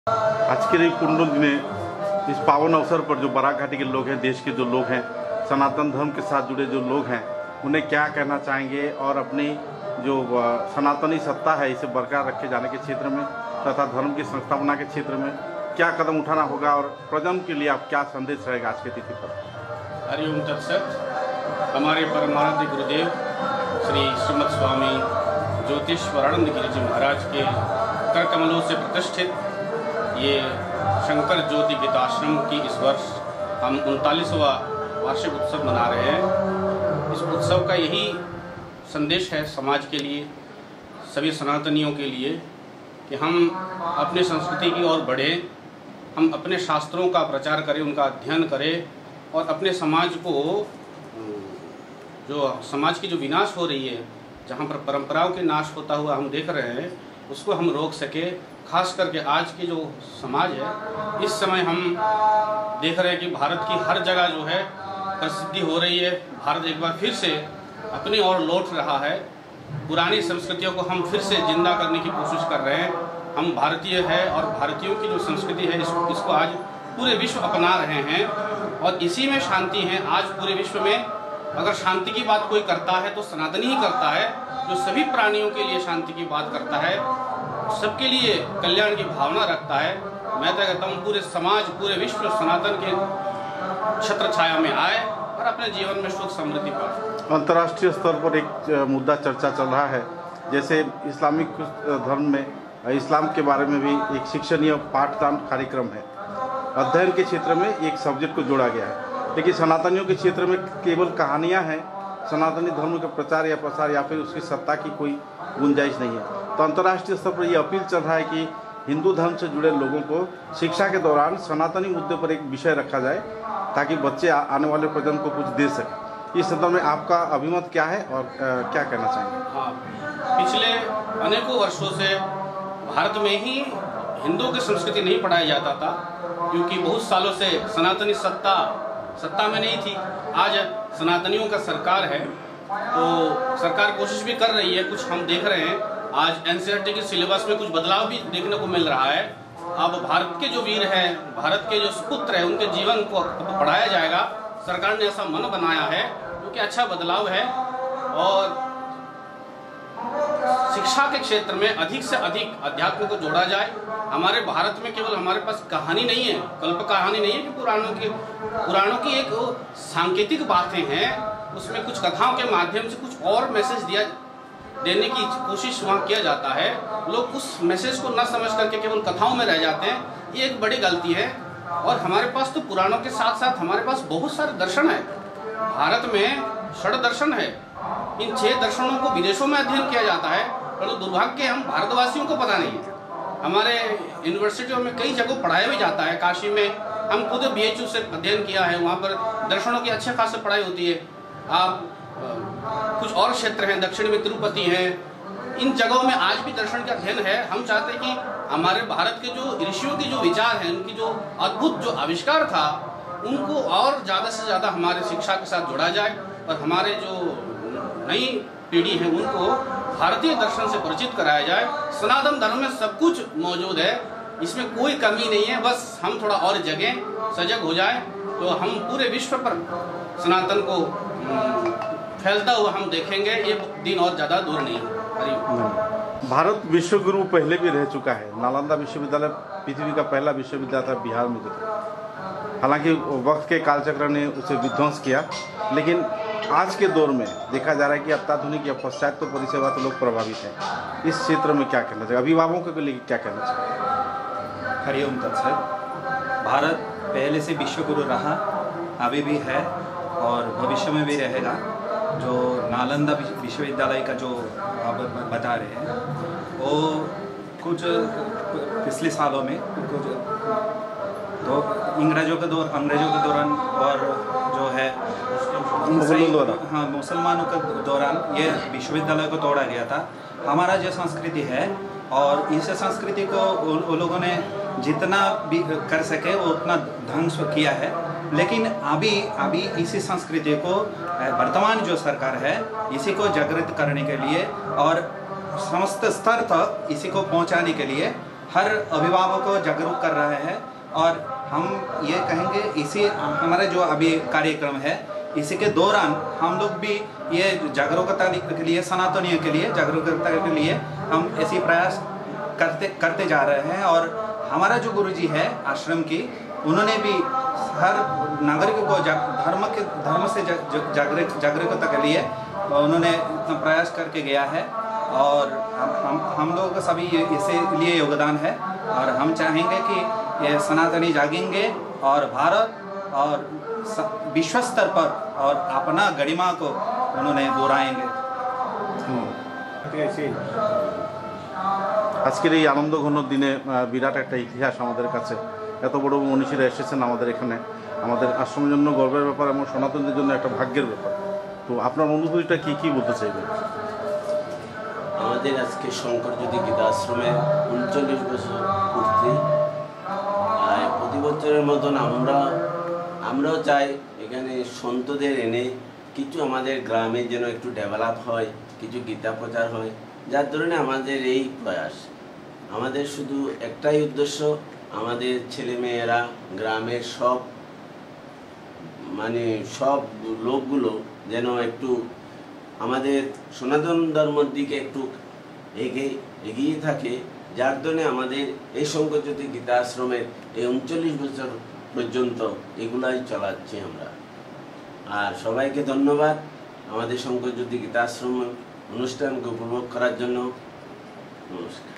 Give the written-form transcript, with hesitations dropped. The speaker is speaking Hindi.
आज के कुंडल में इस पावन अवसर पर जो बराक घाटी के लोग हैं, देश के जो लोग हैं, सनातन धर्म के साथ जुड़े जो लोग हैं, उन्हें क्या कहना चाहेंगे और अपनी जो सनातनी सत्ता है इसे बरकरार रखे जाने के क्षेत्र में तथा धर्म की संस्थापना के क्षेत्र में क्या कदम उठाना होगा और प्रजन्म के लिए आप क्या संदेश रहेगा आज की तिथि पर? हरिओम तत्सत। हमारे परमाराध्य गुरुदेव श्री श्रीमद स्वामी ज्योतिष्वरानंद गिरि जी महाराज के कर कमलों से प्रतिष्ठित ये शंकर ज्योति गीताश्रम की इस वर्ष हम 39वां वार्षिक उत्सव मना रहे हैं। इस उत्सव का यही संदेश है समाज के लिए, सभी सनातनियों के लिए, कि हम अपनी संस्कृति की ओर बढ़ें, हम अपने शास्त्रों का प्रचार करें, उनका अध्ययन करें और अपने समाज को, जो समाज की जो विनाश हो रही है, जहाँ पर परंपराओं के नाश होता हुआ हम देख रहे हैं, उसको हम रोक सके। खास करके आज के जो समाज है, इस समय हम देख रहे हैं कि भारत की हर जगह जो है प्रसिद्धि हो रही है। भारत एक बार फिर से अपनी ओर लौट रहा है। पुरानी संस्कृतियों को हम फिर से जिंदा करने की कोशिश कर रहे हैं। हम भारतीय है और भारतीयों की जो संस्कृति है इसको आज पूरे विश्व अपना रहे हैं और इसी में शांति है। आज पूरे विश्व में अगर शांति की बात कोई करता है तो सनातनी ही करता है, जो सभी प्राणियों के लिए शांति की बात करता है, सबके लिए कल्याण की भावना रखता है। मैं तो कहता हूँ पूरे समाज, पूरे विश्व सनातन के छत्र छाया में आए और अपने जीवन में सुख समृद्धि पाए। अंतर्राष्ट्रीय स्तर पर एक मुद्दा चर्चा चल रहा है, जैसे इस्लामिक धर्म में इस्लाम के बारे में भी एक शिक्षणीय पाठदान कार्यक्रम है। अध्ययन के क्षेत्र में एक सब्जेक्ट को जोड़ा गया है, लेकिन सनातनियों के क्षेत्र में केवल कहानियाँ हैं। सनातनी धर्म का प्रचार या प्रसार या फिर उसकी सत्ता की कोई गुंजाइश नहीं है। तो अंतर्राष्ट्रीय स्तर पर यह अपील चल रहा है कि हिंदू धर्म से जुड़े लोगों को शिक्षा के दौरान सनातनी मुद्दे पर एक विषय रखा जाए ताकि बच्चे आने वाले प्रजन्म को कुछ दे सकें। इस संदर्भ में आपका अभिमत क्या है और क्या कहना चाहेंगे? हाँ, पिछले अनेकों वर्षों से भारत में ही हिंदुओं की संस्कृति नहीं पढ़ाया जाता था, क्योंकि बहुत सालों से सनातनी सत्ता में नहीं थी। आज सनातनियों का सरकार है, तो सरकार कोशिश भी कर रही है, कुछ हम देख रहे हैं। आज एनसीईआरटी के सिलेबस में कुछ बदलाव भी देखने को मिल रहा है। अब भारत के जो वीर हैं, भारत के जो सुपुत्र हैं, उनके जीवन को पढ़ाया जाएगा। सरकार ने ऐसा मन बनाया है, जो कि अच्छा बदलाव है। और शिक्षा के क्षेत्र में अधिक से अधिक अध्यात्म को जोड़ा जाए। हमारे भारत में केवल हमारे पास कहानी नहीं है, कल्प कहानी नहीं है कि पुराणों की एक सांकेतिक बातें हैं, उसमें कुछ कथाओं के माध्यम से कुछ और मैसेज देने की कोशिश वहाँ किया जाता है। लोग उस मैसेज को न समझ करके केवल कथाओं में रह जाते हैं, ये एक बड़ी गलती है। और हमारे पास तो पुराणों के साथ साथ हमारे पास बहुत सारे दर्शन है। भारत में 6 दर्शन है। इन 6 दर्शनों को विदेशों में अध्ययन किया जाता है, परंतु दुर्भाग्य हम भारतवासियों को पता नहीं है। हमारे यूनिवर्सिटियों में कई जगह पढ़ाया भी जाता है। काशी में हम खुद BHU से अध्ययन किया है, वहाँ पर दर्शनों की अच्छे खासे पढ़ाई होती है। आप कुछ और क्षेत्र हैं, दक्षिण में तिरुपति है, इन जगहों में आज भी दर्शन का अध्ययन है। हम चाहते हैं कि हमारे भारत के जो ऋषियों के जो विचार हैं, उनकी जो अद्भुत जो आविष्कार था, उनको और ज़्यादा से ज़्यादा हमारे शिक्षा के साथ जोड़ा जाए और हमारे जो नई पीढ़ी है उनको भारतीय दर्शन से परिचित कराया जाए। सनातन धर्म में सब कुछ मौजूद है, इसमें कोई कमी नहीं है। बस हम थोड़ा और जगें, सजग हो जाए, तो हम पूरे विश्व पर सनातन को फैलता हुआ हम देखेंगे। ये दिन और ज़्यादा दूर नहीं है। भारत विश्व गुरु पहले भी रह चुका है। नालंदा विश्वविद्यालय पृथ्वी का पहला विश्वविद्यालय था बिहार में जो था। हालांकि वक्त के कालचक्र ने उसे विध्वंस किया, लेकिन आज के दौर में देखा जा रहा है कि अत्याधुनिक या पाश्चात्य परिसेवा से लोग प्रभावित हैं। इस क्षेत्र में क्या कहना चाहिए, अभिभावकों के लिए क्या कहना चाहिए? हरिओम तत्सत। भारत पहले से विश्व गुरु रहा, अभी भी है और भविष्य में भी रहेगा। जो नालंदा विश्वविद्यालय का जो आप बता रहे हैं, वो कुछ पिछले सालों में कुछ तो अंग्रेजों के दौरान और जो है मुसलमानों के दौरान ये विश्वविद्यालय को तोड़ा गया था। हमारा जो संस्कृति है और इस संस्कृति को उन लोगों ने जितना भी कर सके वो उतना ध्वंस किया है। लेकिन अभी इसी संस्कृति को वर्तमान जो सरकार है इसी को जागृत करने के लिए और समस्त स्तर तक इसी को पहुंचाने के लिए हर अभिभावक को जागरूक कर रहे हैं। और हम ये कहेंगे इसी हमारा जो अभी कार्यक्रम है इसी के दौरान हम लोग भी ये जागरूकता के लिए, सनातनियों के लिए जागरूकता के लिए हम ऐसी प्रयास करते जा रहे हैं। और हमारा जो गुरुजी है आश्रम की, उन्होंने भी हर नागरिक को धर्म से जागरूकता के लिए उन्होंने इतना प्रयास करके गया है। और हम लोग सभी इसे लिए योगदान है। और हम चाहेंगे कि ये सनातनी जागेंगे और भारत और विश्व स्तर पर और अपना गरिमा को उन्होंने दोहराएंगे। আজকের এই আনন্দঘন দিনে বিরাট একটা ইতিহাস আমাদের কাছে। এত বড় মনীষীরা এসেছেন আমাদের এখানে, আমাদের আশ্রমের জন্য গর্বের ব্যাপার এবং সনাতনদের জন্য একটা ভাগ্যের ব্যাপার। তো আপনার অনুভূতিটা কি বলতে চাইবেন? আমাদের আজকে শঙ্করজ্যোতি গীতা আশ্রমের 39 বছর পূর্তি। প্রতি বছরের মতন আমরাও চাই এখানে সন্তদের এনে কিছু আমাদের গ্রামে যেন একটু ডেভেলপ হয়, কিছু গীতা প্রচার হয়। যার ধরনে আমাদের এই প্রয়াস, আমাদের শুধু একটাই উদ্দেশ্য, আমাদের ছেলেমেয়েরা গ্রামের সব লোকগুলো যেন একটু আমাদের সনাতন ধর্মের দিকে একটু এগিয়ে থাকে। যার জন্য আমাদের এই শঙ্করজ্যোতি গীতা আশ্রমের এই 39 বছর পর্যন্ত এগুলাই চালাচ্ছি আমরা। আর সবাইকে ধন্যবাদ আমাদের শঙ্করজ্যোতি গীতা আশ্রম অনুষ্ঠানকে উপভোগ করার জন্য। নমস্কার।